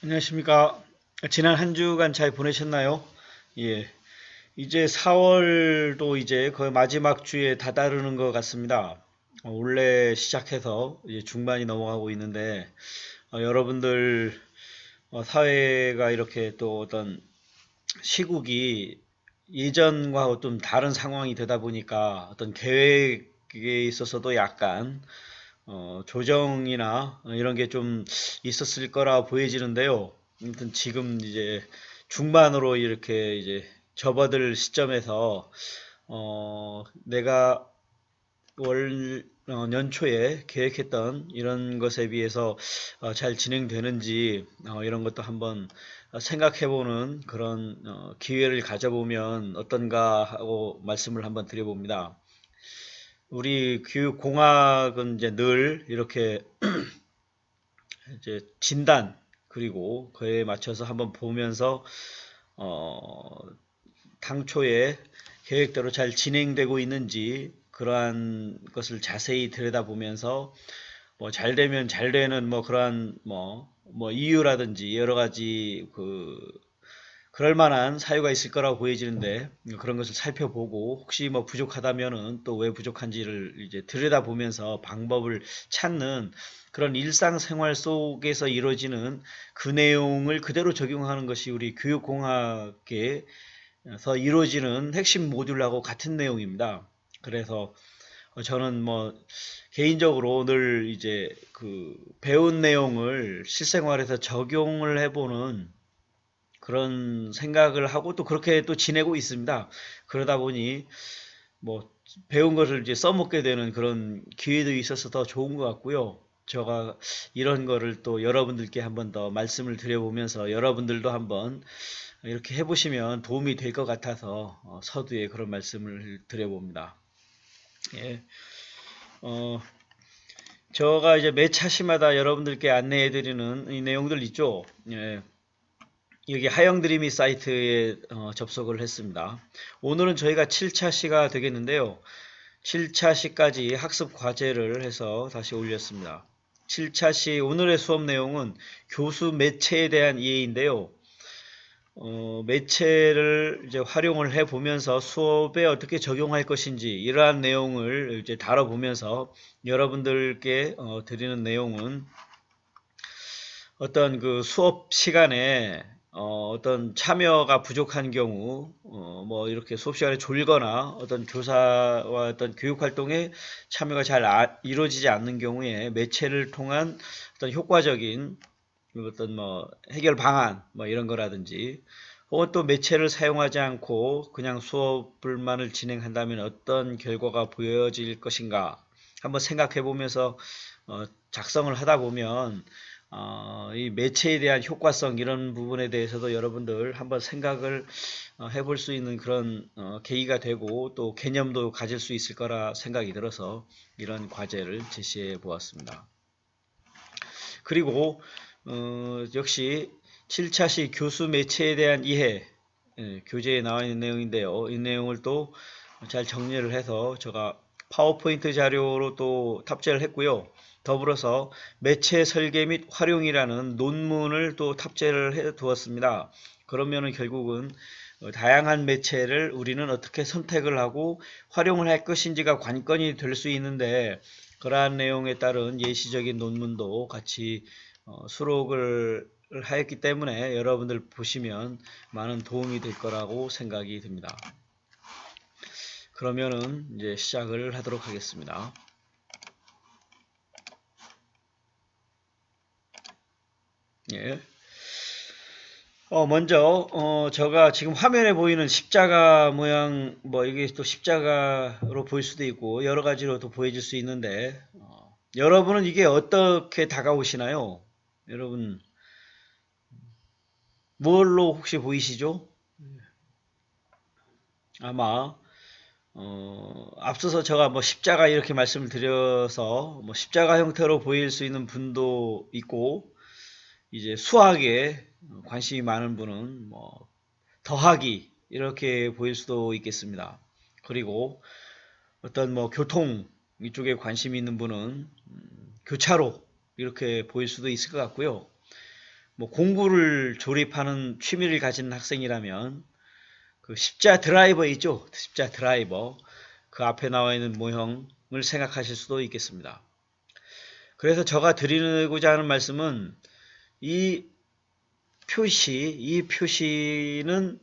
안녕하십니까. 지난 한 주간 잘 보내셨나요? 예. 이제 4월도 이제 거의 마지막 주에 다다르는 것 같습니다. 올해 시작해서 이제 중반이 넘어가고 있는데, 여러분들, 사회가 이렇게 또 어떤 시국이 예전과 좀 다른 상황이 되다 보니까 어떤 계획에 있어서도 약간 조정이나 이런 게 좀 있었을 거라 보여지는데요. 아무튼 지금 이제 중반으로 이렇게 이제 접어들 시점에서 내가 연초에 계획했던 이런 것에 비해서 잘 진행되는지 이런 것도 한번 생각해보는 그런 기회를 가져보면 어떤가 하고 말씀을 한번 드려봅니다. 우리 교육공학은 이제 늘 이렇게 이제 진단 그리고 그에 맞춰서 한번 보면서 어, 당초에 계획대로 잘 진행되고 있는지 그러한 것을 자세히 들여다보면서 뭐 잘 되면 잘 되는 뭐 그러한 뭐 이유라든지 여러 가지 그럴 만한 사유가 있을 거라고 보여지는데 그런 것을 살펴보고 혹시 뭐 부족하다면은 또 왜 부족한지를 이제 들여다보면서 방법을 찾는 그런 일상생활 속에서 이루어지는 그 내용을 그대로 적용하는 것이 우리 교육공학에서 이루어지는 핵심 모듈하고 같은 내용입니다. 그래서 저는 뭐 개인적으로 늘 이제 그 배운 내용을 실생활에서 적용을 해보는 그런 생각을 하고 또 그렇게 또 지내고 있습니다. 그러다 보니 뭐 배운 것을 이제 써먹게 되는 그런 기회도 있어서 더 좋은 것 같고요. 제가 이런 거를 또 여러분들께 한번 더 말씀을 드려보면서 여러분들도 한번 이렇게 해보시면 도움이 될 것 같아서 서두에 그런 말씀을 드려봅니다. 예. 어, 제가 이제 매 차시마다 여러분들께 안내해드리는 이 내용들 있죠. 예. 여기 하영드림이 사이트에 접속을 했습니다. 오늘은 저희가 7차 시가 되겠는데요. 7차 시까지 학습 과제를 해서 다시 올렸습니다. 7차 시 오늘의 수업 내용은 교수 매체에 대한 이해인데요. 매체를 이제 활용을 해 보면서 수업에 어떻게 적용할 것인지 이러한 내용을 이제 다뤄보면서 여러분들께 드리는 내용은 어떤 그 수업 시간에 떤 참여가 부족한 경우 뭐 이렇게 수업 시간에 졸거나 어떤 교사와 어떤 교육 활동에 참여가 잘 이루어지지 않는 경우에 매체를 통한 어떤 효과적인 어떤 뭐 해결 방안 뭐 이런 거라든지 혹은 또 매체를 사용하지 않고 그냥 수업을만을 진행한다면 어떤 결과가 보여질 것인가 한번 생각해 보면서 작성을 하다 보면 이 매체에 대한 효과성 이런 부분에 대해서도 여러분들 한번 생각을 해볼 수 있는 그런 계기가 되고 또 개념도 가질 수 있을 거라 생각이 들어서 이런 과제를 제시해 보았습니다. 그리고 역시 7차시 교수 매체에 대한 이해 교재에 나와 있는 내용인데요. 이 내용을 또 잘 정리를 해서 제가 파워포인트 자료로 또 탑재를 했고요. 더불어서 매체 설계 및 활용이라는 논문을 또 탑재를 해 두었습니다. 그러면은 결국은 다양한 매체를 우리는 어떻게 선택을 하고 활용을 할 것인지가 관건이 될 수 있는데 그러한 내용에 따른 예시적인 논문도 같이 수록을 하였기 때문에 여러분들 보시면 많은 도움이 될 거라고 생각이 듭니다. 그러면은 이제 시작을 하도록 하겠습니다. 예. 먼저 제가 지금 화면에 보이는 십자가 모양 뭐 이게 또 십자가로 보일 수도 있고 여러 가지로도 보여질 수 있는데 여러분은 이게 어떻게 다가오시나요? 여러분 뭘로 혹시 보이시죠? 아마 앞서서 제가 뭐 십자가 이렇게 말씀을 드려서 뭐 십자가 형태로 보일 수 있는 분도 있고 이제 수학에 관심이 많은 분은 뭐 더하기 이렇게 보일 수도 있겠습니다. 그리고 어떤 뭐 교통 이쪽에 관심이 있는 분은 교차로 이렇게 보일 수도 있을 것 같고요. 뭐 공부를 조립하는 취미를 가진 학생이라면 그 십자 드라이버 있죠? 십자 드라이버. 그 앞에 나와 있는 모형을 생각하실 수도 있겠습니다. 그래서 제가 드리고자 하는 말씀은 이 표시는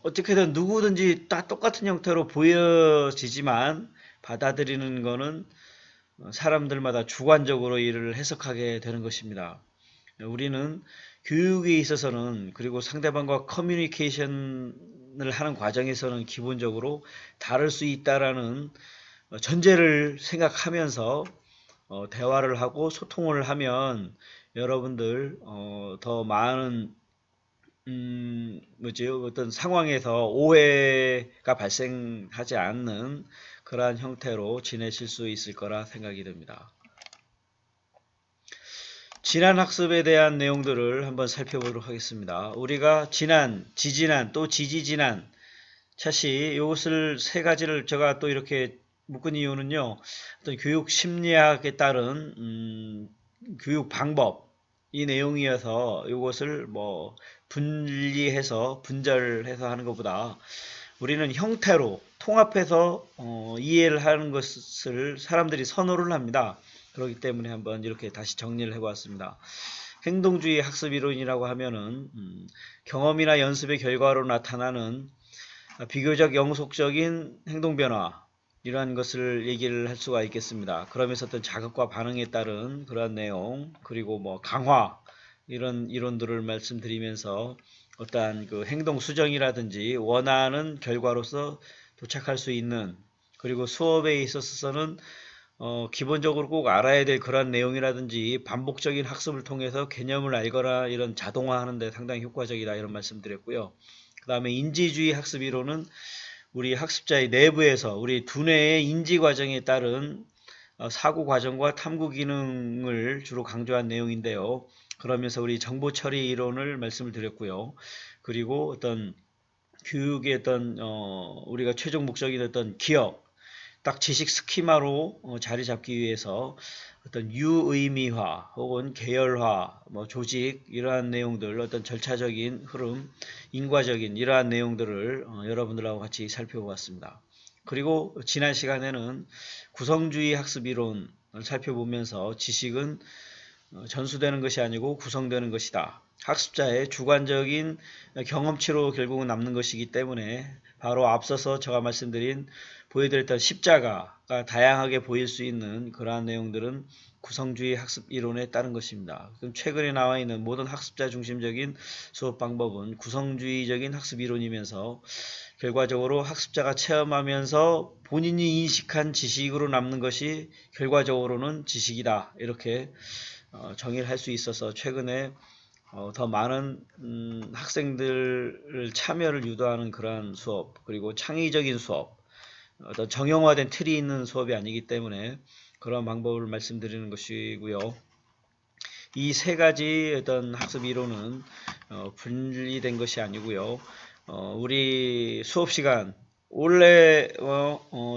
어떻게든 누구든지 다 똑같은 형태로 보여지지만 받아들이는 것은 사람들마다 주관적으로 이를 해석하게 되는 것입니다. 우리는 교육에 있어서는 그리고 상대방과 커뮤니케이션을 하는 과정에서는 기본적으로 다를 수 있다라는 전제를 생각하면서 대화를 하고 소통을 하면 여러분들 더 많은 어떤 상황에서 오해가 발생하지 않는 그러한 형태로 지내실 수 있을 거라 생각이 듭니다. 지난 학습에 대한 내용들을 한번 살펴보도록 하겠습니다. 우리가 지난, 지지난, 또 지지지난 차시 이것을 세 가지를 제가 또 이렇게 묶은 이유는요. 어떤 교육 심리학에 따른 교육 방법 이 내용이어서 이것을 뭐 분리해서 분절해서 하는 것보다 우리는 형태로 통합해서 이해를 하는 것을 사람들이 선호를 합니다. 그렇기 때문에 한번 이렇게 다시 정리를 해보았습니다. 행동주의 학습 이론이라고 하면은 경험이나 연습의 결과로 나타나는 비교적 영속적인 행동 변화 이러한 것을 얘기를 할 수가 있겠습니다. 그러면서 어떤 자극과 반응에 따른 그러한 내용 그리고 뭐 강화 이런 이론들을 말씀드리면서 어떠한 그 행동 수정이라든지 원하는 결과로서 도착할 수 있는 그리고 수업에 있어서는 기본적으로 꼭 알아야 될 그런 내용이라든지 반복적인 학습을 통해서 개념을 알거나 이런 자동화하는 데 상당히 효과적이다 이런 말씀드렸고요. 그 다음에 인지주의 학습 이론은 우리 학습자의 내부에서 우리 두뇌의 인지 과정에 따른 사고 과정과 탐구 기능을 주로 강조한 내용인데요. 그러면서 우리 정보 처리 이론을 말씀을 드렸고요. 그리고 어떤 교육의 어떤 우리가 최종 목적이 됐던 기억 딱 지식 스키마로 자리 잡기 위해서 어떤 유의미화 혹은 계열화, 뭐 조직 이러한 내용들, 어떤 절차적인 흐름, 인과적인 이러한 내용들을 여러분들하고 같이 살펴보았습니다. 그리고 지난 시간에는 구성주의 학습 이론을 살펴보면서 지식은 전수되는 것이 아니고 구성되는 것이다. 학습자의 주관적인 경험치로 결국은 남는 것이기 때문에 바로 앞서서 제가 말씀드린 보여드렸던 십자가가 다양하게 보일 수 있는 그러한 내용들은 구성주의 학습 이론에 따른 것입니다. 그럼 최근에 나와 있는 모든 학습자 중심적인 수업 방법은 구성주의적인 학습 이론이면서 결과적으로 학습자가 체험하면서 본인이 인식한 지식으로 남는 것이 결과적으로는 지식이다. 이렇게 정의를 할 수 있어서 최근에 더 많은 학생들 참여를 유도하는 그러한 수업 그리고 창의적인 수업 어떤 정형화된 틀이 있는 수업이 아니기 때문에 그런 방법을 말씀드리는 것이고요. 이 세 가지 어떤 학습 이론은 분리된 것이 아니고요. 우리 수업 시간 원래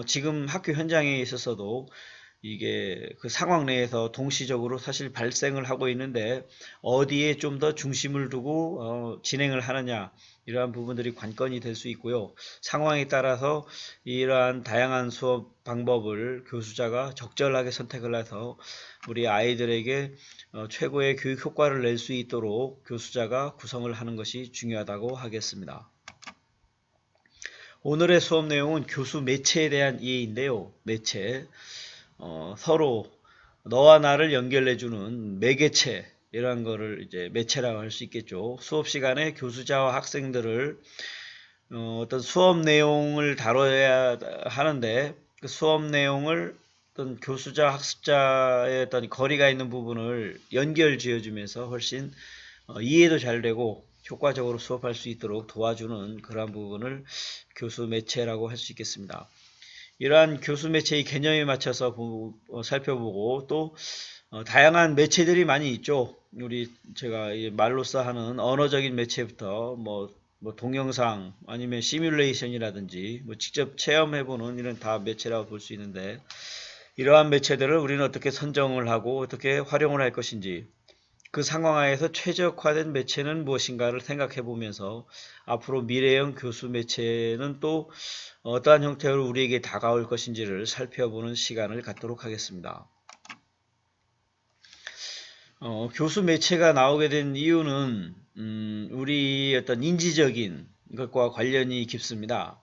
지금 학교 현장에 있어서도 이게 그 상황 내에서 동시적으로 사실 발생을 하고 있는데 어디에 좀 더 중심을 두고 진행을 하느냐 이러한 부분들이 관건이 될 수 있고요. 상황에 따라서 이러한 다양한 수업 방법을 교수자가 적절하게 선택을 해서 우리 아이들에게 최고의 교육 효과를 낼 수 있도록 교수자가 구성을 하는 것이 중요하다고 하겠습니다. 오늘의 수업 내용은 교수 매체에 대한 이해인데요. 매체 서로 너와 나를 연결해주는 매개체 이런 거를 이제 매체라고 할 수 있겠죠. 수업 시간에 교수자와 학생들을 어떤 수업 내용을 다뤄야 하는데 그 수업 내용을 어떤 교수자 학습자의 어떤 거리가 있는 부분을 연결 지어주면서 훨씬 이해도 잘 되고 효과적으로 수업할 수 있도록 도와주는 그러한 부분을 교수 매체라고 할 수 있겠습니다. 이러한 교수 매체의 개념에 맞춰서 살펴보고 또 다양한 매체들이 많이 있죠. 우리 제가 말로써 하는 언어적인 매체부터 뭐 동영상 아니면 시뮬레이션이라든지 뭐 직접 체험해보는 이런 다 매체라고 볼 수 있는데 이러한 매체들을 우리는 어떻게 선정을 하고 어떻게 활용을 할 것인지 그 상황 하에서 최적화된 매체는 무엇인가를 생각해 보면서 앞으로 미래형 교수 매체는 또 어떠한 형태로 우리에게 다가올 것인지를 살펴보는 시간을 갖도록 하겠습니다. 교수 매체가 나오게 된 이유는 우리 어떤 인지적인 것과 관련이 깊습니다.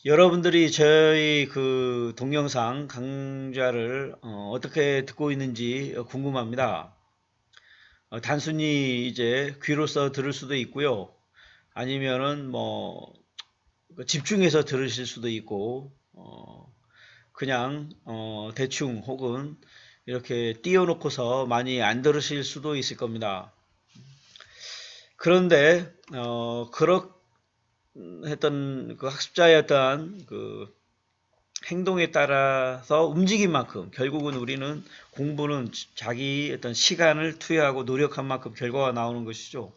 여러분들이 저희 그 동영상 강좌를 어떻게 듣고 있는지 궁금합니다. 단순히 이제 귀로써 들을 수도 있고요. 아니면은 뭐 집중해서 들으실 수도 있고 그냥 대충 혹은 이렇게 띄워놓고서 많이 안 들으실 수도 있을 겁니다. 그런데 했던 그 학습자의 어떤 그 행동에 따라서 움직인 만큼 결국은 우리는 공부는 자기 어떤 시간을 투여하고 노력한 만큼 결과가 나오는 것이죠.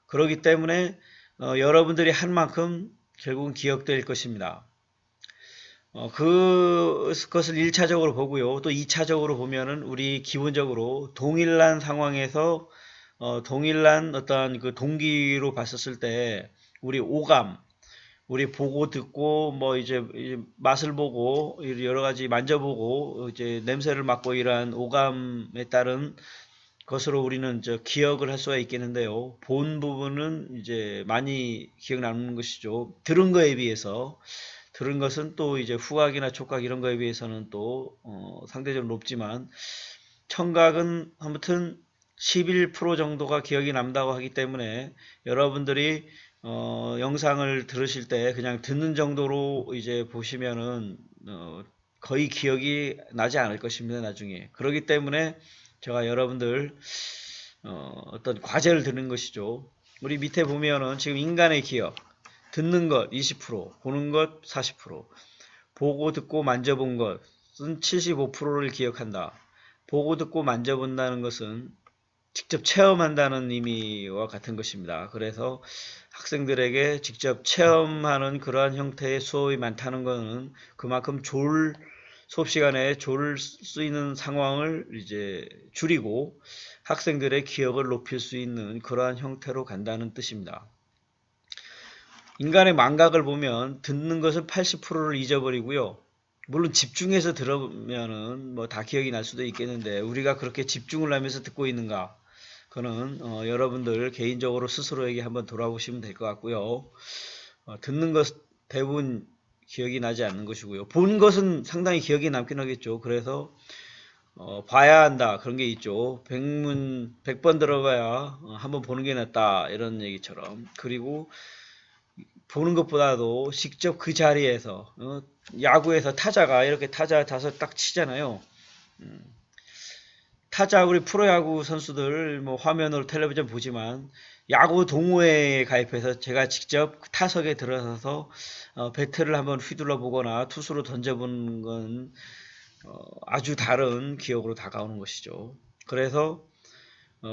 그렇기 때문에 여러분들이 한 만큼 결국은 기억될 것입니다. 그것을 1차적으로 보고요. 또 2차적으로 보면은 우리 기본적으로 동일한 상황에서 동일한 어떤 그 동기로 봤었을 때 우리 오감, 우리 보고 듣고 뭐 이제 맛을 보고 여러 가지 만져보고 이제 냄새를 맡고 이러한 오감에 따른 것으로 우리는 기억을 할 수가 있겠는데요. 본 부분은 이제 많이 기억 남는 것이죠. 들은 거에 비해서 들은 것은 또 이제 후각이나 촉각 이런 거에 비해서는 또 상대적으로 높지만 청각은 아무튼 11% 정도가 기억이 남다고 하기 때문에 여러분들이 영상을 들으실 때 그냥 듣는 정도로 이제 보시면은 거의 기억이 나지 않을 것입니다. 나중에. 그렇기 때문에 제가 여러분들 어떤 과제를 드는 것이죠. 우리 밑에 보면은 지금 인간의 기억 듣는 것 20%, 보는 것 40%, 보고 듣고 만져본 것은 75%를 기억한다. 보고 듣고 만져본다는 것은 직접 체험한다는 의미와 같은 것입니다. 그래서 학생들에게 직접 체험하는 그러한 형태의 수업이 많다는 것은 그만큼 수업 시간에 졸 수 있는 상황을 이제 줄이고 학생들의 기억을 높일 수 있는 그러한 형태로 간다는 뜻입니다. 인간의 망각을 보면 듣는 것은 80%를 잊어버리고요. 물론 집중해서 들으면은 뭐 다 기억이 날 수도 있겠는데 우리가 그렇게 집중을 하면서 듣고 있는가? 그는 여러분들 개인적으로 스스로에게 한번 돌아보시면 될 것 같고요. 듣는 것 대부분 기억이 나지 않는 것이고요. 본 것은 상당히 기억이 남긴 하겠죠. 그래서 봐야 한다 그런 게 있죠. 100번 들어봐야 한번 보는 게 낫다 이런 얘기처럼. 그리고 보는 것보다도 직접 그 자리에서 야구에서 타자가 이렇게 타자 다섯 딱 치잖아요. 타자 우리 프로야구 선수들 뭐 화면으로 텔레비전 보지만 야구 동호회에 가입해서 제가 직접 타석에 들어서서 배트를 한번 휘둘러 보거나 투수로 던져보는 건 아주 다른 기억으로 다가오는 것이죠. 그래서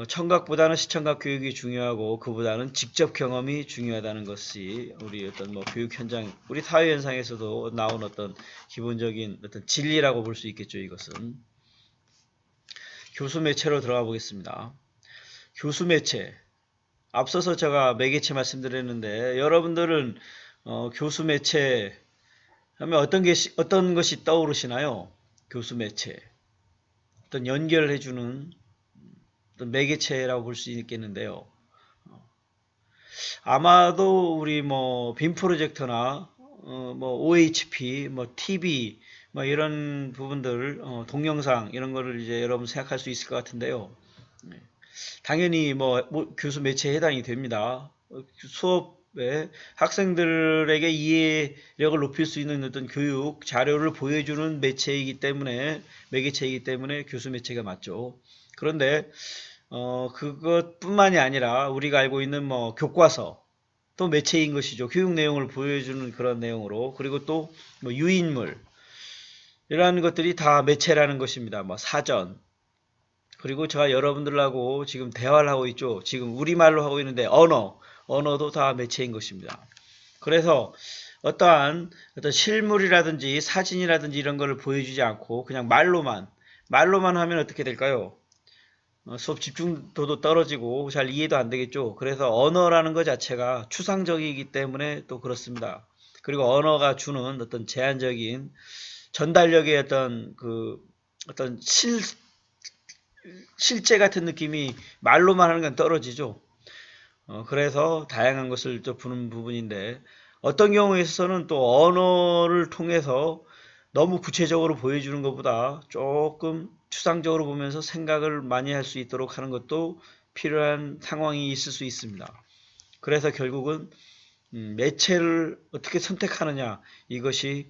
청각보다는 시청각 교육이 중요하고 그보다는 직접 경험이 중요하다는 것이 우리 어떤 뭐 교육 현장, 우리 사회 현상에서도 나온 어떤 기본적인 어떤 진리라고 볼 수 있겠죠. 이것은 교수 매체로 들어가 보겠습니다. 교수 매체. 앞서서 제가 매개체 말씀드렸는데 여러분들은 교수 매체 하면 어떤 것이 떠오르시나요? 교수 매체. 어떤 연결해주는 어떤 매개체라고 볼 수 있겠는데요. 아마도 우리 뭐 빔 프로젝터나 뭐 OHP, 뭐 TV, 뭐 이런 부분들 동영상 이런 거를 이제 여러분 생각할 수 있을 것 같은데요. 당연히 뭐 교수 매체에 해당이 됩니다. 수업에 학생들에게 이해력을 높일 수 있는 어떤 교육 자료를 보여주는 매체이기 때문에 매개체이기 때문에 교수 매체가 맞죠. 그런데 그것뿐만이 아니라 우리가 알고 있는 뭐 교과서 또 매체인 것이죠. 교육 내용을 보여주는 그런 내용으로 그리고 또 뭐 유인물 이러한 것들이 다 매체라는 것입니다. 뭐 사전 그리고 제가 여러분들하고 지금 대화를 하고 있죠. 지금 우리말로 하고 있는데 언어도 다 매체인 것입니다. 그래서 어떠한 어떤 실물이라든지 사진이라든지 이런 거를 보여주지 않고 그냥 말로만 하면 어떻게 될까요? 수업 집중도도 떨어지고 잘 이해도 안 되겠죠. 그래서 언어라는 것 자체가 추상적이기 때문에 또 그렇습니다. 그리고 언어가 주는 어떤 제한적인 전달력의 어떤 실제 같은 느낌이 말로만 하는 건 떨어지죠. 그래서 다양한 것을 또 보는 부분인데, 어떤 경우에 있어서는 또 언어를 통해서 너무 구체적으로 보여주는 것보다 조금 추상적으로 보면서 생각을 많이 할 수 있도록 하는 것도 필요한 상황이 있을 수 있습니다. 그래서 결국은 매체를 어떻게 선택하느냐, 이것이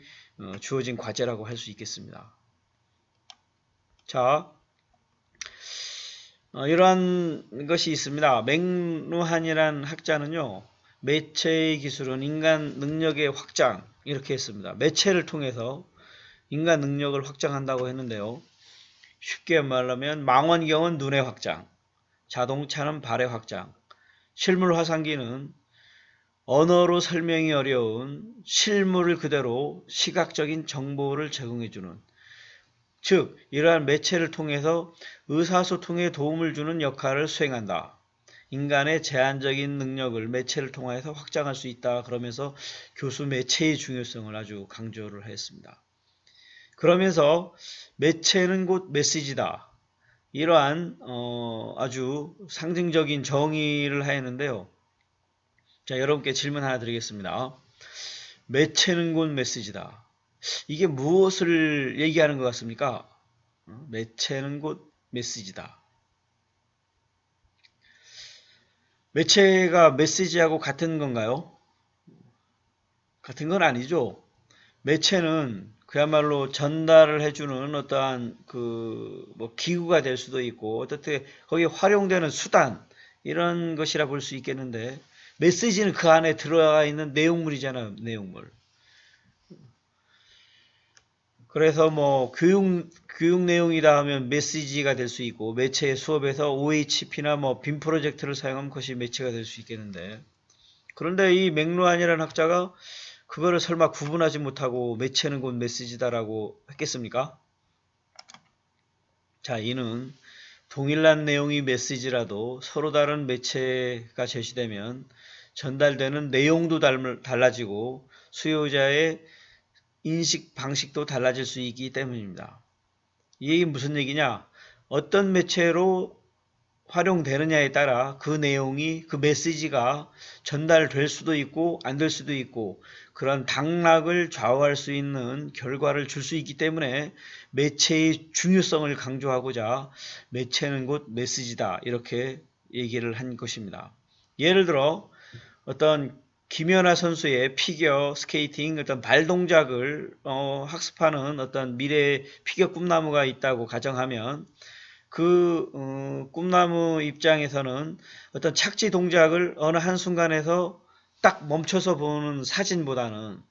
주어진 과제라고 할 수 있겠습니다. 자, 이러한 것이 있습니다. 맥루한이란 학자는요, 매체의 기술은 인간 능력의 확장, 이렇게 했습니다. 매체를 통해서 인간 능력을 확장한다고 했는데요. 쉽게 말하면 망원경은 눈의 확장, 자동차는 발의 확장, 실물 화상기는 언어로 설명이 어려운 실물을 그대로 시각적인 정보를 제공해주는, 즉 이러한 매체를 통해서 의사소통에 도움을 주는 역할을 수행한다. 인간의 제한적인 능력을 매체를 통해서 확장할 수 있다. 그러면서 교수 매체의 중요성을 아주 강조를 했습니다. 그러면서 매체는 곧 메시지다. 이러한 아주 상징적인 정의를 하였는데요. 자, 여러분께 질문 하나 드리겠습니다. 매체는 곧 메시지다. 이게 무엇을 얘기하는 것 같습니까? 매체는 곧 메시지다. 매체가 메시지하고 같은 건가요? 같은 건 아니죠. 매체는 그야말로 전달을 해주는 어떠한 뭐 기구가 될 수도 있고, 어떻게 거기에 활용되는 수단, 이런 것이라 볼 수 있겠는데, 메시지는 그 안에 들어가 있는 내용물이잖아요, 내용물. 그래서 뭐 교육 내용이다 하면 메시지가 될 수 있고, 매체 수업에서 OHP나 뭐 빔 프로젝트를 사용하면 그것이 매체가 될 수 있겠는데, 그런데 이 맥루한이라는 학자가 그거를 설마 구분하지 못하고 매체는 곧 메시지다라고 했겠습니까? 자, 이는 동일한 내용이 메시지라도 서로 다른 매체가 제시되면 전달되는 내용도 달라지고 수요자의 인식 방식도 달라질 수 있기 때문입니다. 이 얘기 무슨 얘기냐? 어떤 매체로 활용되느냐에 따라 그 내용이, 그 메시지가 전달될 수도 있고 안 될 수도 있고, 그런 당락을 좌우할 수 있는 결과를 줄 수 있기 때문에 매체의 중요성을 강조하고자 매체는 곧 메시지다, 이렇게 얘기를 한 것입니다. 예를 들어 어떤 김연아 선수의 피겨 스케이팅 어떤 발 동작을 학습하는 어떤 미래 피겨 꿈나무가 있다고 가정하면, 꿈나무 입장에서는 어떤 착지 동작을 어느 한순간에서 딱 멈춰서 보는 사진보다는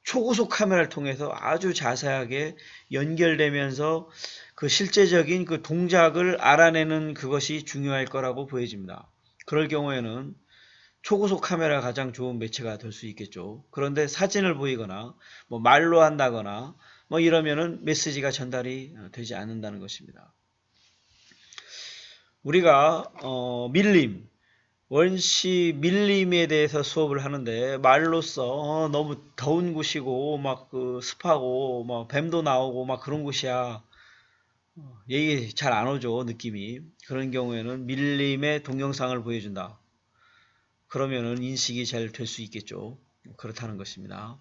초고속 카메라를 통해서 아주 자세하게 연결되면서 그 실제적인 그 동작을 알아내는 그것이 중요할 거라고 보여집니다. 그럴 경우에는 초고속 카메라가 가장 좋은 매체가 될 수 있겠죠. 그런데 사진을 보이거나 뭐 말로 한다거나 뭐 이러면은 메시지가 전달이 되지 않는다는 것입니다. 우리가 원시 밀림에 대해서 수업을 하는데, 말로써 너무 더운 곳이고 막 그 습하고 막 뱀도 나오고 막 그런 곳이야, 얘기 잘 안 오죠, 느낌이. 그런 경우에는 밀림의 동영상을 보여준다. 그러면은 인식이 잘 될 수 있겠죠. 그렇다는 것입니다.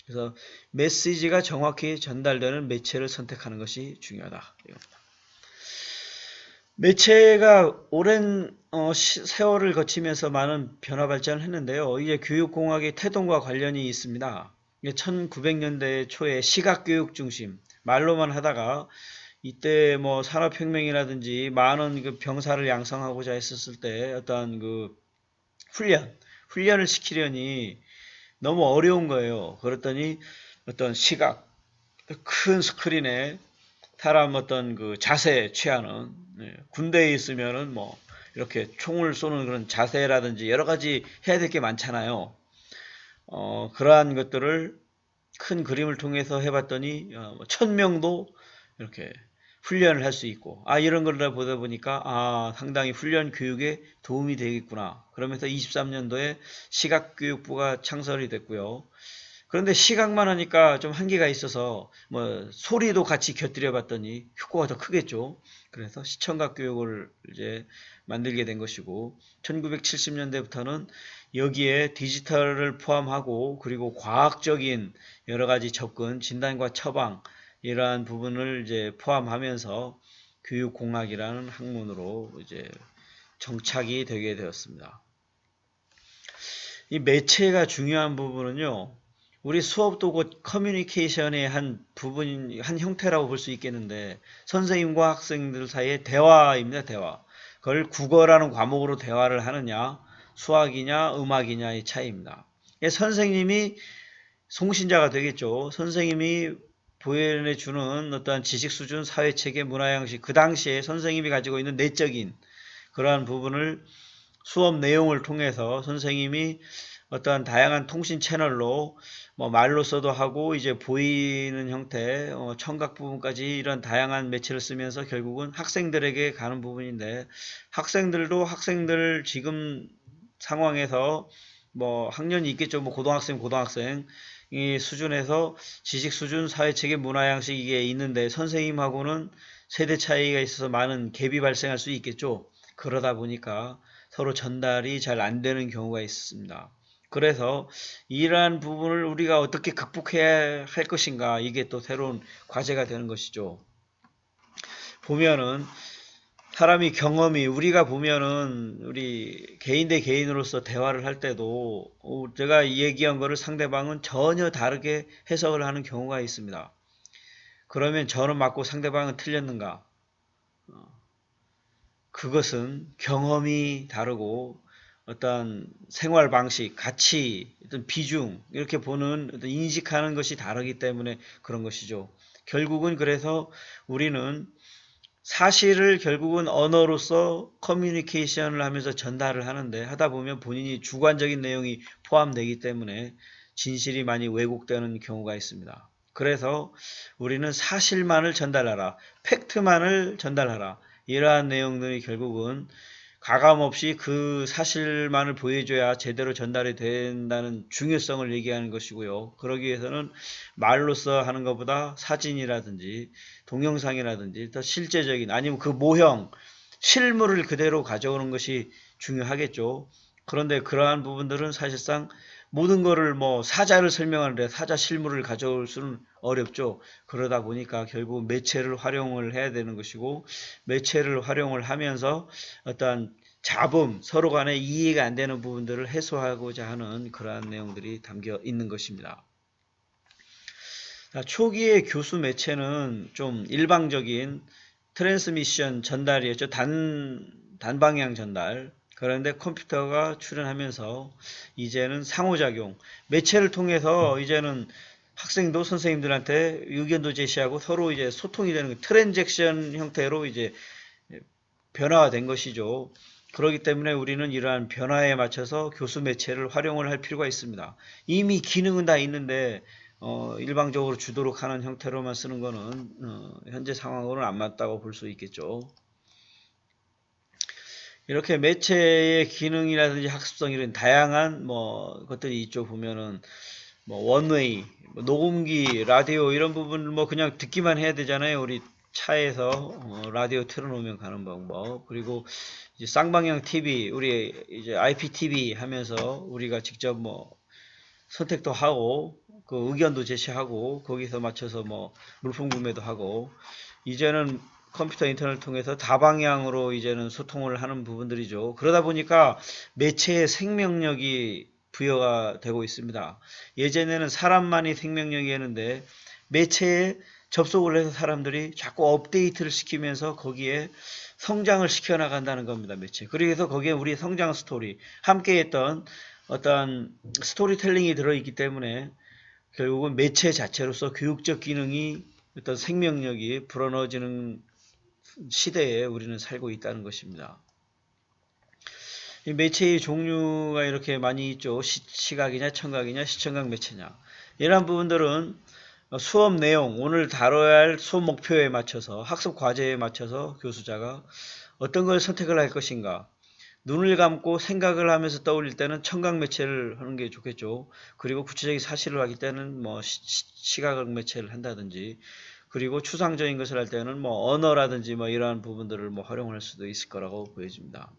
그래서 메시지가 정확히 전달되는 매체를 선택하는 것이 중요하다, 이겁니다. 매체가 오랜 세월을 거치면서 많은 변화 발전을 했는데요. 이제 교육공학의 태동과 관련이 있습니다. 1900년대 초에 시각교육 중심, 말로만 하다가 이때 뭐 산업혁명이라든지 많은 그 병사를 양성하고자 했었을 때 어떤 그 훈련을 시키려니 너무 어려운 거예요. 그랬더니 어떤 큰 스크린에 사람 어떤 그 자세 취하는, 군대에 있으면은 뭐 이렇게 총을 쏘는 그런 자세라든지 여러 가지 해야 될 게 많잖아요. 그러한 것들을 큰 그림을 통해서 해봤더니 1000명도 이렇게 훈련을 할 수 있고, 이런 걸 보다 보니까, 상당히 훈련 교육에 도움이 되겠구나. 그러면서 23년도에 시각교육부가 창설이 됐고요. 그런데 시각만 하니까 좀 한계가 있어서, 소리도 같이 곁들여 봤더니 효과가 더 크겠죠. 그래서 시청각 교육을 이제 만들게 된 것이고, 1970년대부터는 여기에 디지털을 포함하고, 그리고 과학적인 여러 가지 접근, 진단과 처방, 이러한 부분을 이제 포함하면서 교육공학이라는 학문으로 이제 정착이 되게 되었습니다. 이 매체가 중요한 부분은요, 우리 수업도 곧 커뮤니케이션의 한 부분, 한 형태라고 볼 수 있겠는데, 선생님과 학생들 사이의 대화입니다, 대화. 그걸 국어라는 과목으로 대화를 하느냐, 수학이냐, 음악이냐의 차이입니다. 선생님이 송신자가 되겠죠. 선생님이 보여내주는 어떠한 지식 수준, 사회체계, 문화양식, 그 당시에 선생님이 가지고 있는 내적인 그러한 부분을 수업 내용을 통해서 선생님이 어떠한 다양한 통신 채널로 말로써도 하고 이제 보이는 형태, 청각 부분까지 이런 다양한 매체를 쓰면서 결국은 학생들에게 가는 부분인데, 학생들도 학생들 지금 상황에서 학년이 있겠죠. 고등학생 이 수준에서 지식 수준, 사회체계, 문화양식 이게 있는데 선생님하고는 세대 차이가 있어서 많은 갭이 발생할 수 있겠죠. 그러다 보니까 서로 전달이 잘 안 되는 경우가 있습니다. 그래서 이러한 부분을 우리가 어떻게 극복해야 할 것인가, 이게 또 새로운 과제가 되는 것이죠. 보면은 사람이 경험이, 우리가 보면은 우리 개인 대 개인으로서 대화를 할 때도 제가 얘기한 거를 상대방은 전혀 다르게 해석을 하는 경우가 있습니다. 그러면 저는 맞고 상대방은 틀렸는가? 그것은 경험이 다르고 어떤 생활 방식, 가치, 어떤 비중, 이렇게 보는 어떤 인식하는 것이 다르기 때문에 그런 것이죠. 결국은 그래서 우리는 사실을 결국은 언어로서 커뮤니케이션을 하면서 전달을 하는데, 하다 보면 본인이 주관적인 내용이 포함되기 때문에 진실이 많이 왜곡되는 경우가 있습니다. 그래서 우리는 사실만을 전달하라, 팩트만을 전달하라, 이러한 내용들이 결국은 가감없이 그 사실만을 보여줘야 제대로 전달이 된다는 중요성을 얘기하는 것이고요. 그러기 위해서는 말로써 하는 것보다 사진이라든지 동영상이라든지 더 실제적인, 아니면 그 모형, 실물을 그대로 가져오는 것이 중요하겠죠. 그런데 그러한 부분들은 사실상 모든 거를 사자를 설명하는데 사자 실물을 가져올 수는 어렵죠. 그러다 보니까 결국 매체를 활용을 해야 되는 것이고, 매체를 활용을 하면서 어떠한 잡음, 서로 간에 이해가 안 되는 부분들을 해소하고자 하는 그러한 내용들이 담겨 있는 것입니다. 초기의 교수 매체는 좀 일방적인 트랜스미션 전달이었죠. 단방향 전달. 그런데 컴퓨터가 출현하면서 이제는 상호작용, 매체를 통해서 이제는 학생도 선생님들한테 의견도 제시하고 서로 이제 소통이 되는 트랜잭션 형태로 이제 변화가 된 것이죠. 그렇기 때문에 우리는 이러한 변화에 맞춰서 교수 매체를 활용을 할 필요가 있습니다. 이미 기능은 다 있는데 일방적으로 주도록 하는 형태로만 쓰는 거는 현재 상황으로는 안 맞다고 볼 수 있겠죠. 이렇게 매체의 기능이라든지 학습성, 이런 다양한 것들이 있죠. 보면은 원웨이, 녹음기, 라디오, 이런 부분 그냥 듣기만 해야 되잖아요. 우리 차에서 라디오 틀어놓으면 가는 방법. 그리고 이제 쌍방향 TV, 우리 이제 IPTV 하면서 우리가 직접 선택도 하고 그 의견도 제시하고 거기서 맞춰서 물품 구매도 하고, 이제는 컴퓨터 인터넷을 통해서 다방향으로 이제는 소통을 하는 부분들이죠. 그러다 보니까 매체의 생명력이 부여가 되고 있습니다. 예전에는 사람만이 생명력이었는데 매체에 접속을 해서 사람들이 자꾸 업데이트를 시키면서 거기에 성장을 시켜나간다는 겁니다. 매체. 그래서 거기에 우리의 성장 스토리, 함께했던 어떤 스토리텔링이 들어있기 때문에 결국은 매체 자체로서 교육적 기능이, 어떤 생명력이 불어넣어지는 시대에 우리는 살고 있다는 것입니다. 이 매체의 종류가 이렇게 많이 있죠. 시각이냐, 청각이냐, 시청각 매체냐. 이러한 부분들은 수업 내용, 오늘 다뤄야 할 수업 목표에 맞춰서, 학습 과제에 맞춰서 교수자가 어떤 걸 선택을 할 것인가. 눈을 감고 생각을 하면서 떠올릴 때는 청각 매체를 하는 게 좋겠죠. 그리고 구체적인 사실을 하기 때는 뭐 시각 매체를 한다든지, 그리고 추상적인 것을 할 때는 뭐 언어라든지 뭐 이러한 부분들을 뭐 활용할 수도 있을 거라고 보여집니다.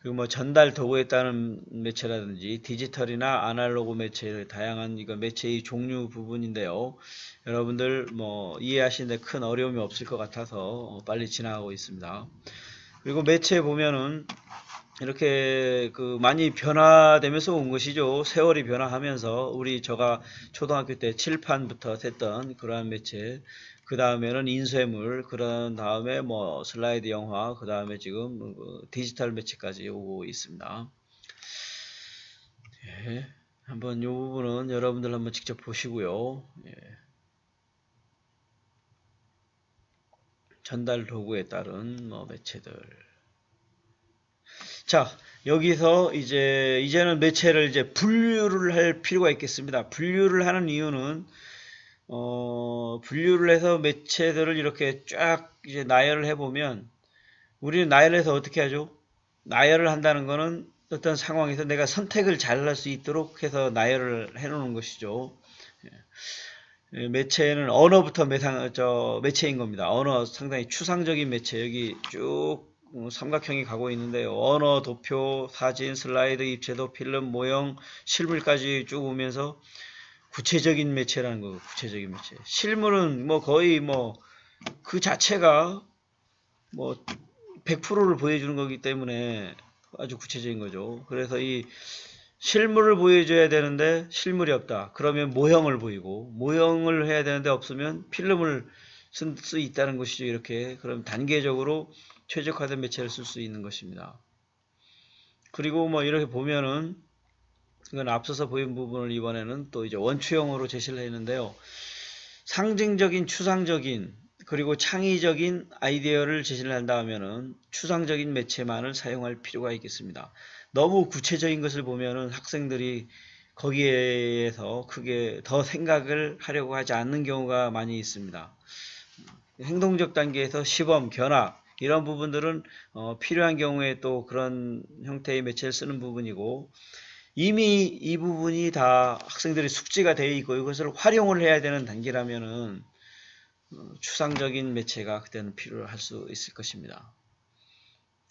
그리고 뭐 전달 도구에 따른 매체라든지 디지털이나 아날로그 매체의 다양한 이거 매체의 종류 부분인데요. 여러분들 뭐 이해하시는데 큰 어려움이 없을 것 같아서 빨리 지나가고 있습니다. 그리고 매체 보면은 이렇게 그 많이 변화되면서 온 것이죠. 세월이 변화하면서 우리 저가 초등학교 때 칠판부터 했던 그러한 매체, 그 다음에는 인쇄물, 그런 다음에 뭐 슬라이드 영화, 그 다음에 지금 디지털 매체까지 오고 있습니다. 예, 한번 이 부분은 여러분들 한번 직접 보시고요. 예. 전달 도구에 따른 뭐 매체들. 자, 여기서 이제는 매체를 이제 분류를 할 필요가 있겠습니다. 분류를 하는 이유는 분류를 해서 매체들을 이렇게 쫙 이제 나열을 해보면, 우리는 나열해서 어떻게 하죠? 나열을 한다는 거는 어떤 상황에서 내가 선택을 잘 할 수 있도록 해서 나열을 해놓는 것이죠. 매체는 언어부터 매체인 겁니다. 언어 상당히 추상적인 매체, 여기 쭉 삼각형이 가고 있는데요. 언어, 도표, 사진, 슬라이드, 입체도, 필름, 모형, 실물까지 쭉 오면서 구체적인 매체라는 거, 구체적인 매체. 실물은 뭐 거의 뭐 그 자체가 뭐 100%를 보여주는 거기 때문에 아주 구체적인 거죠. 그래서 이 실물을 보여줘야 되는데 실물이 없다. 그러면 모형을 보이고, 모형을 해야 되는데 없으면 필름을 쓸 수 있다는 것이죠. 이렇게. 그럼 단계적으로 최적화된 매체를 쓸 수 있는 것입니다. 그리고 뭐 이렇게 보면은, 이건 앞서서 보인 부분을 이번에는 또 이제 원추형으로 제시를 했는데요. 상징적인, 추상적인, 그리고 창의적인 아이디어를 제시를 한다 하면은 추상적인 매체만을 사용할 필요가 있겠습니다. 너무 구체적인 것을 보면은 학생들이 거기에서 크게 더 생각을 하려고 하지 않는 경우가 많이 있습니다. 행동적 단계에서 시범, 견학 이런 부분들은 필요한 경우에 또 그런 형태의 매체를 쓰는 부분이고, 이미 이 부분이 다 학생들의 숙지가 되어 있고 이것을 활용을 해야 되는 단계라면은 추상적인 매체가 그때는 필요할 수 있을 것입니다.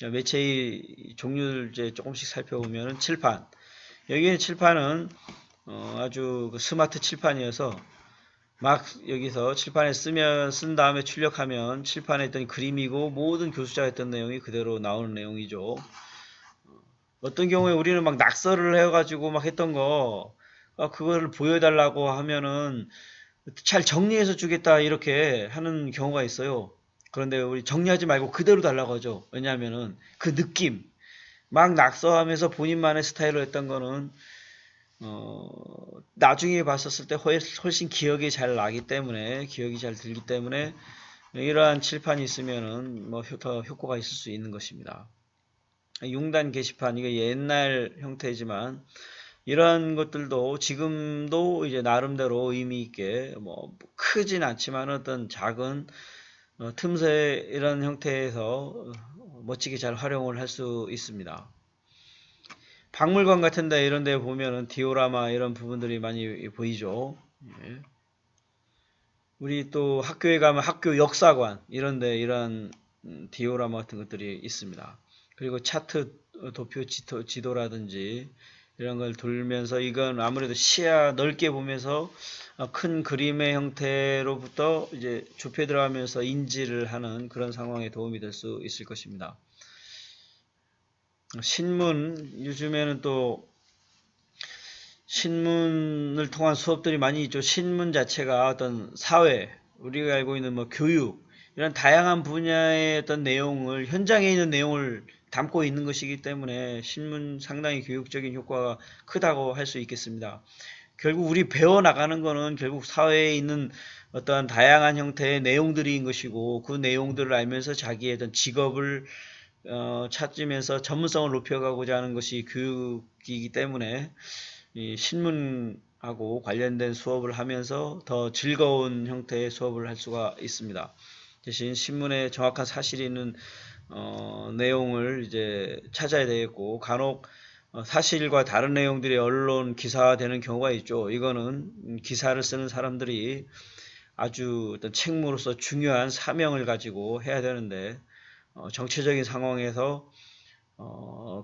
매체의 종류를 이제 조금씩 살펴보면은 칠판. 여기에 칠판은 아주 스마트 칠판이어서 막 여기서 칠판에 쓴 다음에 출력하면 칠판에 있던 그림이고 모든 교수자가 했던 내용이 그대로 나오는 내용이죠. 어떤 경우에 우리는 막 낙서를 해가지고 막 했던 거, 그거를 보여달라고 하면은 잘 정리해서 주겠다 이렇게 하는 경우가 있어요. 그런데 우리 정리하지 말고 그대로 달라고 하죠. 왜냐하면은 그 느낌, 막 낙서하면서 본인만의 스타일로 했던 거는 나중에 봤었을 때 훨씬 기억이 잘 나기 때문에, 기억이 잘 들기 때문에 이러한 칠판이 있으면은 뭐 더 효과가 있을 수 있는 것입니다. 융단 게시판, 이게 옛날 형태지만 이런 것들도 지금도 이제 나름대로 의미 있게 뭐 크진 않지만 어떤 작은 틈새 이런 형태에서 멋지게 잘 활용을 할 수 있습니다. 박물관 같은 데 이런 데 보면은 디오라마 이런 부분들이 많이 보이죠. 예. 우리 또 학교에 가면 학교 역사관 이런 데 이런 디오라마 같은 것들이 있습니다. 그리고 차트, 도표 지도라든지 이런 걸 돌면서, 이건 아무래도 시야 넓게 보면서 큰 그림의 형태로부터 이제 좁혀 들어가면서 인지를 하는 그런 상황에 도움이 될 수 있을 것입니다. 신문, 요즘에는 또 신문을 통한 수업들이 많이 있죠. 신문 자체가 어떤 사회, 우리가 알고 있는 뭐 교육, 이런 다양한 분야의 어떤 내용을, 현장에 있는 내용을 담고 있는 것이기 때문에 신문 상당히 교육적인 효과가 크다고 할 수 있겠습니다. 결국 우리 배워나가는 거는 결국 사회에 있는 어떠한 다양한 형태의 내용들인 것이고, 그 내용들을 알면서 자기의 어떤 직업을 찾으면서 전문성을 높여가고자 하는 것이 교육이기 때문에 이 신문 하고 관련된 수업을 하면서 더 즐거운 형태의 수업을 할 수가 있습니다. 대신 신문에 정확한 사실이 있는 내용을 이제 찾아야 되겠고, 간혹 사실과 다른 내용들이 언론 기사화되는 경우가 있죠. 이거는 기사를 쓰는 사람들이 아주 어떤 책무로서 중요한 사명을 가지고 해야 되는데, 정치적인 상황에서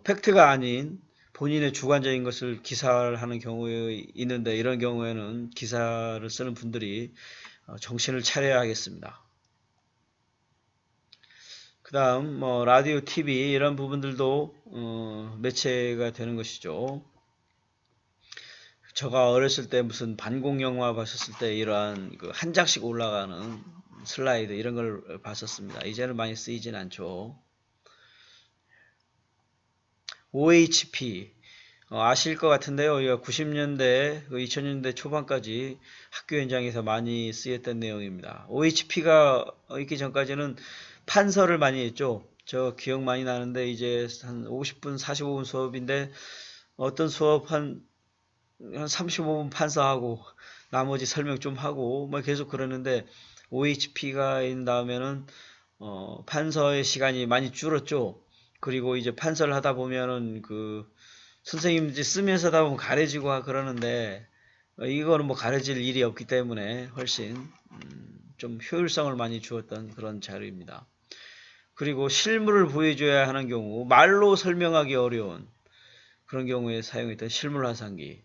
팩트가 아닌 본인의 주관적인 것을 기사를 하는 경우에 있는데, 이런 경우에는 기사를 쓰는 분들이 정신을 차려야 하겠습니다. 그 다음 뭐 라디오, TV 이런 부분들도 매체가 되는 것이죠. 제가 어렸을 때 무슨 반공 영화 봤었을 때 이러한 그 한 장씩 올라가는 슬라이드 이런 걸 봤었습니다. 이제는 많이 쓰이진 않죠. OHP 아실 것 같은데요. 이거 90년대, 2000년대 초반까지 학교 현장에서 많이 쓰였던 내용입니다. OHP가 있기 전까지는 판서를 많이 했죠. 저 기억 많이 나는데 이제 한 50분, 45분 수업인데 어떤 수업 한 35분 판서하고 나머지 설명 좀 하고 뭐 계속 그러는데 OHP가 있는 다음에는 판서의 시간이 많이 줄었죠. 그리고 이제 판서를 하다 보면은 그 선생님들이 쓰면서 하다 보면 가려지고 그러는데 이거는 뭐 가려질 일이 없기 때문에 훨씬 좀 효율성을 많이 주었던 그런 자료입니다. 그리고 실물을 보여줘야 하는 경우, 말로 설명하기 어려운 그런 경우에 사용했던 실물 화상기,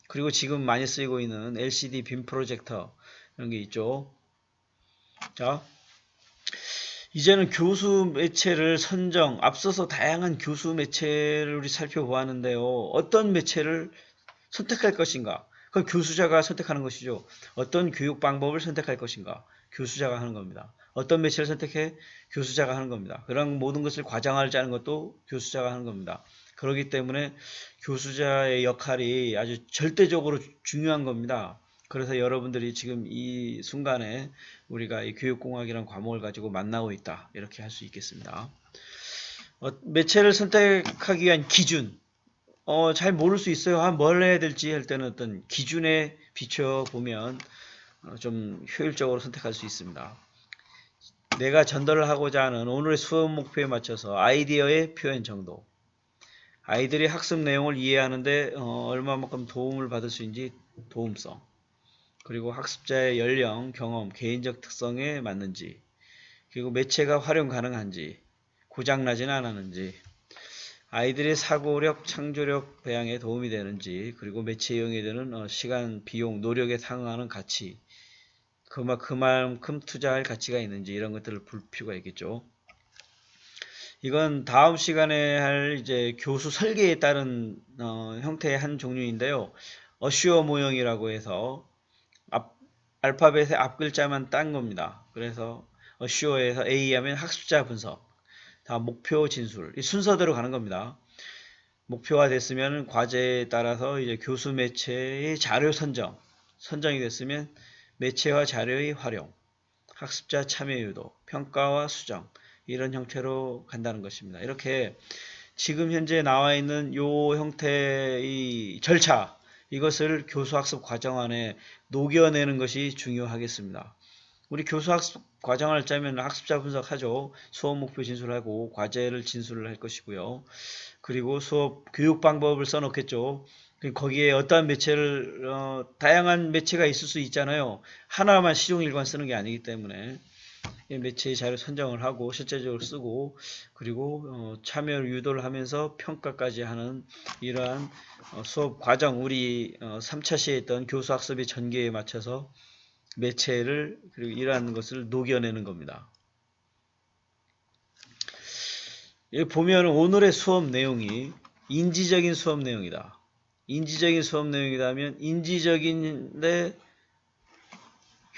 그리고 지금 많이 쓰이고 있는 LCD 빔 프로젝터 이런 게 있죠. 자, 이제는 교수 매체를 선정, 앞서서 다양한 교수 매체를 우리 살펴보았는데요. 어떤 매체를 선택할 것인가? 그건 교수자가 선택하는 것이죠. 어떤 교육 방법을 선택할 것인가? 교수자가 하는 겁니다. 어떤 매체를 선택해? 교수자가 하는 겁니다. 그런 모든 것을 과정을 짜는 것도 교수자가 하는 겁니다. 그렇기 때문에 교수자의 역할이 아주 절대적으로 중요한 겁니다. 그래서 여러분들이 지금 이 순간에 우리가 이 교육공학이라는 과목을 가지고 만나고 있다. 이렇게 할 수 있겠습니다. 매체를 선택하기 위한 기준. 잘 모를 수 있어요. 뭘 해야 될지 할 때는 어떤 기준에 비춰보면 좀 효율적으로 선택할 수 있습니다. 내가 전달을 하고자 하는 오늘의 수업 목표에 맞춰서 아이디어의 표현 정도, 아이들이 학습 내용을 이해하는데 얼마만큼 도움을 받을 수 있는지 도움성, 그리고 학습자의 연령, 경험, 개인적 특성에 맞는지, 그리고 매체가 활용 가능한지, 고장나지는 않았는지, 아이들의 사고력, 창조력 배양에 도움이 되는지, 그리고 매체 이용에 드는 시간, 비용, 노력에 상응하는 가치, 그만큼 투자할 가치가 있는지 이런 것들을 볼 필요가 있겠죠. 이건 다음 시간에 할 이제 교수 설계에 따른 형태의 한 종류인데요. 어슈어 모형이라고 해서 알파벳의 앞 글자만 딴 겁니다. 그래서 어슈어에서 A 하면 학습자 분석, 다음 목표 진술, 이 순서대로 가는 겁니다. 목표가 됐으면 과제에 따라서 이제 교수 매체의 자료 선정이 됐으면 매체와 자료의 활용, 학습자 참여 유도, 평가와 수정 이런 형태로 간다는 것입니다. 이렇게 지금 현재 나와 있는 이 형태의 절차, 이것을 교수학습 과정 안에 녹여내는 것이 중요하겠습니다. 우리 교수학습 과정을 짜면 학습자 분석하죠. 수업 목표 진술하고 과제를 진술을 할 것이고요. 그리고 수업 교육 방법을 써놓겠죠. 거기에 어떠한 매체를 다양한 매체가 있을 수 있잖아요. 하나만 시종일관 쓰는 게 아니기 때문에 매체의 자료 선정을 하고 실제적으로 쓰고, 그리고 참여를 유도를 하면서 평가까지 하는 이러한 수업 과정, 우리 3차 시에 했던 교수학습의 전개에 맞춰서 매체를, 그리고 이러한 것을 녹여내는 겁니다. 여기 보면 오늘의 수업 내용이 인지적인 수업 내용이다. 인지적인 수업 내용이라면 인지적인데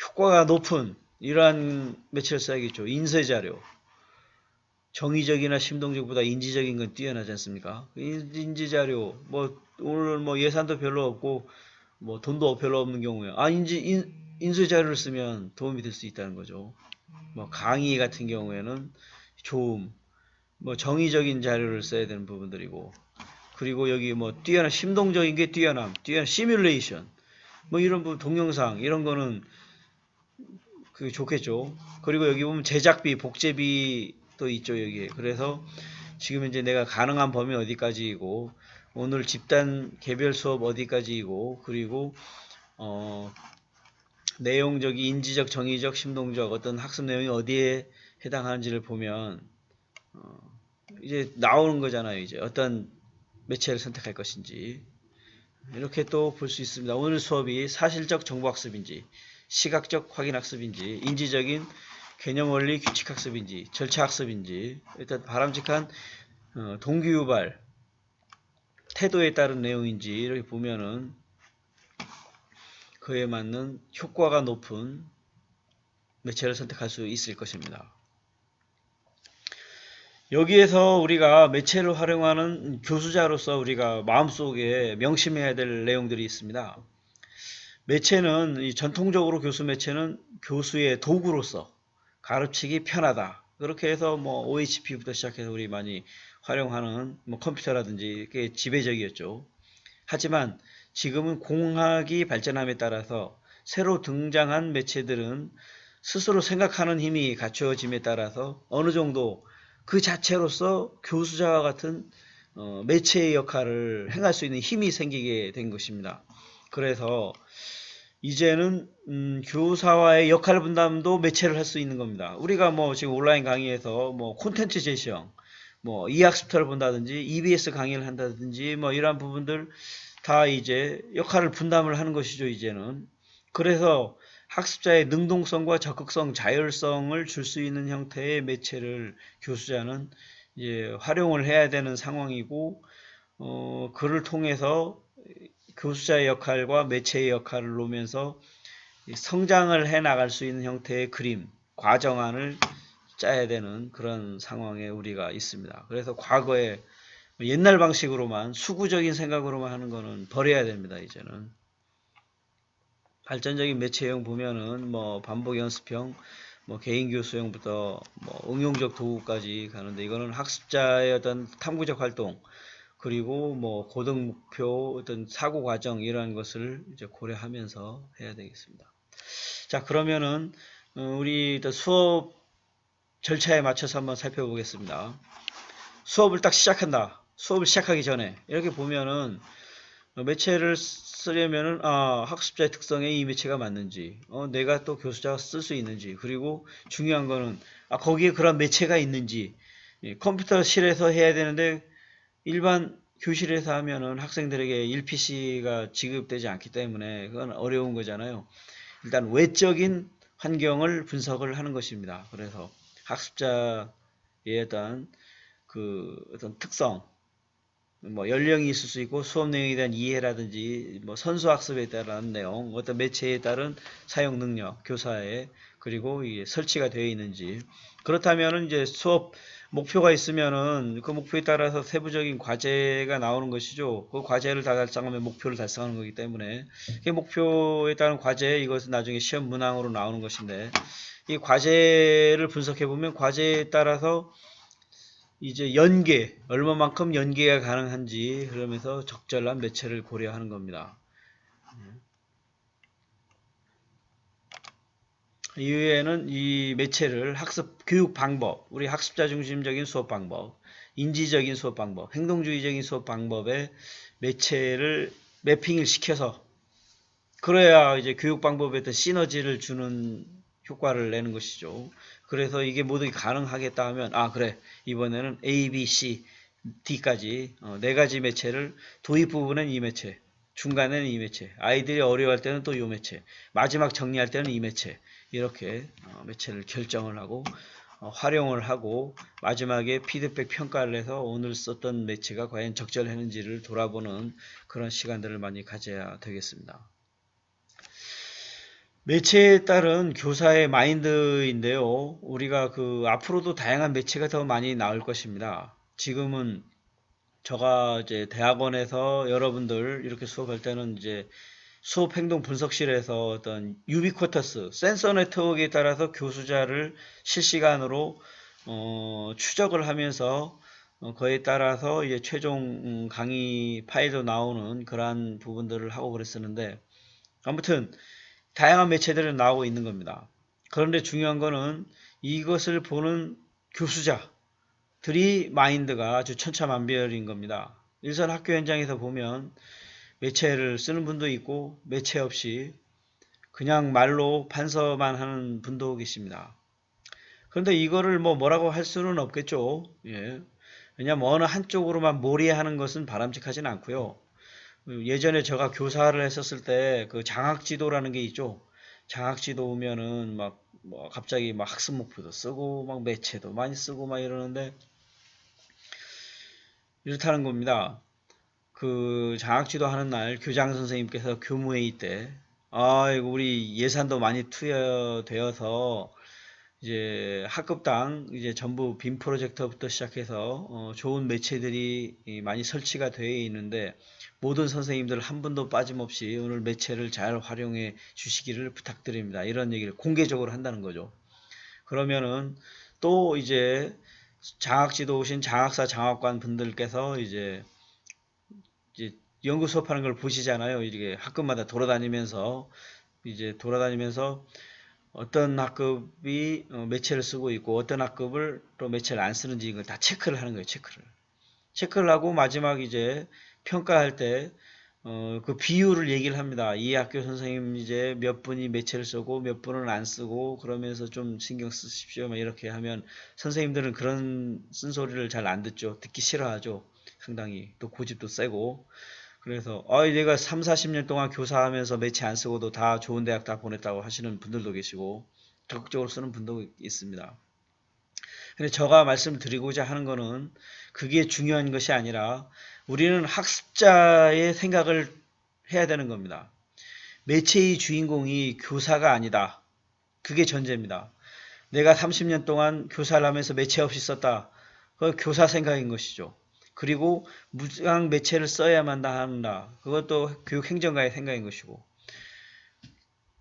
효과가 높은 이러한 매체를 써야겠죠. 인쇄자료. 정의적이나 심동적보다 인지적인 건 뛰어나지 않습니까? 인지자료, 오늘 예산도 별로 없고, 돈도 별로 없는 경우에, 인쇄자료를 쓰면 도움이 될 수 있다는 거죠. 강의 같은 경우에는 좋음, 정의적인 자료를 써야 되는 부분들이고, 그리고 여기 뛰어난 심동적인 게 뛰어난 시뮬레이션. 뭐 이런 부분 동영상 이런 거는 그게 좋겠죠. 그리고 여기 보면 제작비, 복제비도 있죠, 여기에. 그래서 지금 이제 내가 가능한 범위 어디까지이고, 오늘 집단 개별 수업 어디까지이고, 그리고 내용적인 인지적, 정의적, 심동적 어떤 학습 내용이 어디에 해당하는지를 보면 이제 나오는 거잖아요. 이제 어떤 매체를 선택할 것인지 이렇게 또 볼 수 있습니다. 오늘 수업이 사실적 정보학습인지, 시각적 확인학습인지, 인지적인 개념원리 규칙학습인지, 절차학습인지, 일단 바람직한 동기유발, 태도에 따른 내용인지 이렇게 보면은 그에 맞는 효과가 높은 매체를 선택할 수 있을 것입니다. 여기에서 우리가 매체를 활용하는 교수자로서 우리가 마음속에 명심해야 될 내용들이 있습니다. 매체는 전통적으로 교수 매체는 교수의 도구로서 가르치기 편하다. 그렇게 해서 뭐 OHP부터 시작해서 우리 많이 활용하는 뭐 컴퓨터라든지 그게 지배적이었죠. 하지만 지금은 공학이 발전함에 따라서 새로 등장한 매체들은 스스로 생각하는 힘이 갖추어짐에 따라서 어느 정도 그 자체로서 교수자와 같은 매체의 역할을 행할 수 있는 힘이 생기게 된 것입니다. 그래서 이제는 교사와의 역할 분담도 매체를 할 수 있는 겁니다. 우리가 뭐 지금 온라인 강의에서 뭐 콘텐츠 제시형, 뭐 이학습터를 본다든지 EBS 강의를 한다든지 뭐 이러한 부분들 다 이제 역할을 분담을 하는 것이죠, 이제는. 그래서 학습자의 능동성과 적극성, 자율성을 줄 수 있는 형태의 매체를 교수자는 이제 활용을 해야 되는 상황이고, 그를 통해서 교수자의 역할과 매체의 역할을 놓으면서 성장을 해 나갈 수 있는 형태의 그림, 과정안을 짜야 되는 그런 상황에 우리가 있습니다. 그래서 과거에 옛날 방식으로만 수구적인 생각으로만 하는 거는 버려야 됩니다. 이제는 발전적인 매체형 보면은 뭐 반복 연습형, 뭐 개인 교수형부터 뭐 응용적 도구까지 가는데 이거는 학습자의 어떤 탐구적 활동 그리고 뭐 고등 목표 어떤 사고 과정 이러한 것을 이제 고려하면서 해야 되겠습니다. 자, 그러면은 우리 수업 절차에 맞춰서 한번 살펴보겠습니다. 수업을 딱 시작한다. 수업을 시작하기 전에 이렇게 보면은 매체를 쓰려면은 학습자의 특성에 이 매체가 맞는지 내가 또 교수자가 쓸 수 있는지 그리고 중요한 거는 거기에 그런 매체가 있는지 컴퓨터실에서 해야 되는데 일반 교실에서 하면은 학생들에게 1PC가 지급되지 않기 때문에 그건 어려운 거잖아요. 일단 외적인 환경을 분석을 하는 것입니다. 그래서 학습자의 어떤 특성, 뭐 연령이 있을 수 있고 수업 내용에 대한 이해라든지 뭐 선수학습에 따른 내용, 어떤 매체에 따른 사용 능력, 교사의 그리고 이게 설치가 되어 있는지 그렇다면은 이제 수업 목표가 있으면은 그 목표에 따라서 세부적인 과제가 나오는 것이죠. 그 과제를 다 달성하면 목표를 달성하는 거기 때문에 그 목표에 따른 과제 이것은 나중에 시험 문항으로 나오는 것인데 이 과제를 분석해 보면 과제에 따라서 이제 연계, 얼마만큼 연계가 가능한지 그러면서 적절한 매체를 고려하는 겁니다. 이후에는 이 매체를 학습 교육 방법, 우리 학습자 중심적인 수업 방법, 인지적인 수업 방법, 행동주의적인 수업 방법에 매체를 매핑을 시켜서 그래야 이제 교육 방법에 더 시너지를 주는 효과를 내는 것이죠. 그래서 이게 모두 가능하겠다 하면 그래 이번에는 A, B, C, D까지 네 가지 매체를 도입 부분은 이 매체, 중간에는 이 매체, 아이들이 어려워할 때는 또 이 매체, 마지막 정리할 때는 이 매체 이렇게 매체를 결정을 하고 활용을 하고 마지막에 피드백 평가를 해서 오늘 썼던 매체가 과연 적절했는지를 돌아보는 그런 시간들을 많이 가져야 되겠습니다. 매체에 따른 교사의 마인드인데요. 우리가 앞으로도 다양한 매체가 더 많이 나올 것입니다. 지금은 제가 이제 대학원에서 여러분들 이렇게 수업할 때는 이제 수업 행동 분석실에서 어떤 유비쿼터스 센서 네트워크에 따라서 교수자를 실시간으로 추적을 하면서 그에 따라서 이제 최종 강의 파일도 나오는 그러한 부분들을 하고 그랬었는데 아무튼 다양한 매체들이 나오고 있는 겁니다. 그런데 중요한 거는 이것을 보는 교수자들이 마인드가 아주 천차만별인 겁니다. 일선 학교 현장에서 보면 매체를 쓰는 분도 있고 매체 없이 그냥 말로 판서만 하는 분도 계십니다. 그런데 이거를 뭐라고 할 수는 없겠죠. 예. 왜냐하면 어느 한쪽으로만 몰이하는 것은 바람직하진 않고요. 예전에 제가 교사를 했었을 때 그 장학지도라는 게 있죠. 장학지도 오면은 뭐 갑자기 막 학습 목표도 쓰고 막 매체도 많이 쓰고 막 이러는데 이렇다는 겁니다. 그 장학지도 하는 날 교장 선생님께서 교무회의 때 아이고 우리 예산도 많이 투여되어서 이제 학급당 이제 전부 빔 프로젝터부터 시작해서 좋은 매체들이 많이 설치가 되어 있는데 모든 선생님들 한 분도 빠짐없이 오늘 매체를 잘 활용해 주시기를 부탁드립니다. 이런 얘기를 공개적으로 한다는 거죠. 그러면은 또 이제 장학지도 오신 장학사 장학관 분들께서 이제 연구 수업하는 걸 보시잖아요. 이렇게 학급마다 돌아다니면서 어떤 학급이 매체를 쓰고 있고 어떤 학급을 또 매체를 안 쓰는지 이걸 다 체크를 하는 거예요. 체크를 하고 마지막 이제 평가할 때 그 비율을 얘기를 합니다. 이 학교 선생님 이제 몇 분이 매체를 쓰고 몇 분은 안 쓰고 그러면서 좀 신경 쓰십시오. 막 이렇게 하면 선생님들은 그런 쓴소리를 잘 안 듣죠. 듣기 싫어하죠. 상당히 또 고집도 세고 그래서 내가 3, 40년 동안 교사하면서 매체 안 쓰고도 다 좋은 대학 다 보냈다고 하시는 분들도 계시고 적극적으로 쓰는 분도 있습니다. 근데 제가 말씀드리고자 하는 거는 그게 중요한 것이 아니라 우리는 학습자의 생각을 해야 되는 겁니다. 매체의 주인공이 교사가 아니다. 그게 전제입니다. 내가 30년 동안 교사를 하면서 매체 없이 썼다. 그건 교사 생각인 것이죠. 그리고 무상 매체를 써야만 한다. 그것도 교육행정가의 생각인 것이고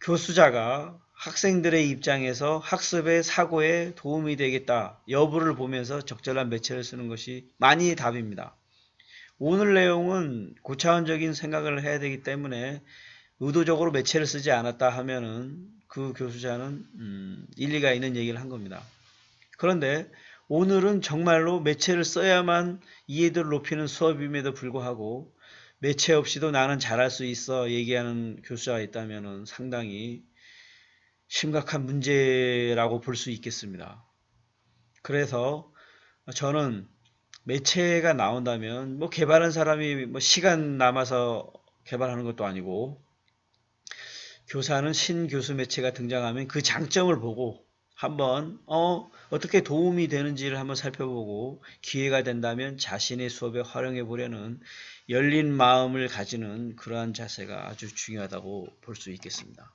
교수자가 학생들의 입장에서 학습의 사고에 도움이 되겠다 여부를 보면서 적절한 매체를 쓰는 것이 많이 답입니다. 오늘 내용은 고차원적인 생각을 해야 되기 때문에 의도적으로 매체를 쓰지 않았다 하면은 그 교수자는 일리가 있는 얘기를 한 겁니다. 그런데 오늘은 정말로 매체를 써야만 이해도를 높이는 수업임에도 불구하고 매체 없이도 나는 잘할 수 있어 얘기하는 교수가 있다면 상당히 심각한 문제라고 볼 수 있겠습니다. 그래서 저는 매체가 나온다면 뭐 개발한 사람이 뭐 시간 남아서 개발하는 것도 아니고 교사는 신교수 매체가 등장하면 그 장점을 보고 한번 어떻게 도움이 되는지를 한번 살펴보고 기회가 된다면 자신의 수업에 활용해 보려는 열린 마음을 가지는 그러한 자세가 아주 중요하다고 볼 수 있겠습니다.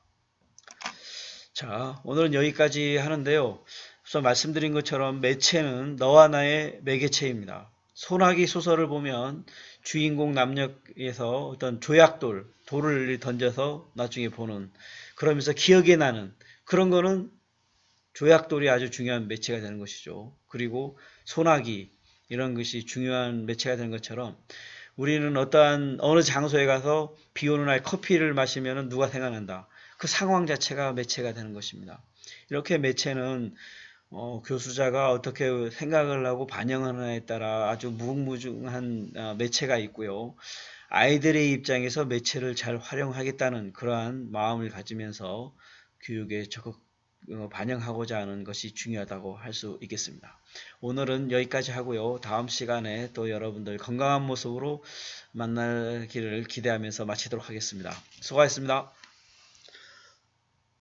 자, 오늘은 여기까지 하는데요. 앞서 말씀드린 것처럼 매체는 너와 나의 매개체입니다. 소나기 소설을 보면 주인공 남녀에서 어떤 돌을 던져서 나중에 보는 그러면서 기억에 나는 그런 거는 조약돌이 아주 중요한 매체가 되는 것이죠. 그리고 소나기 이런 것이 중요한 매체가 되는 것처럼 우리는 어떠한 어느 장소에 가서 비 오는 날 커피를 마시면 누가 생각난다. 그 상황 자체가 매체가 되는 것입니다. 이렇게 매체는 교수자가 어떻게 생각을 하고 반영하느냐에 따라 아주 무궁무진한 매체가 있고요. 아이들의 입장에서 매체를 잘 활용하겠다는 그러한 마음을 가지면서 교육에 적극 반영하고자 하는 것이 중요하다고 할 수 있겠습니다. 오늘은 여기까지 하고요. 다음 시간에 또 여러분들 건강한 모습으로 만나기를 기대하면서 마치도록 하겠습니다. 수고하셨습니다.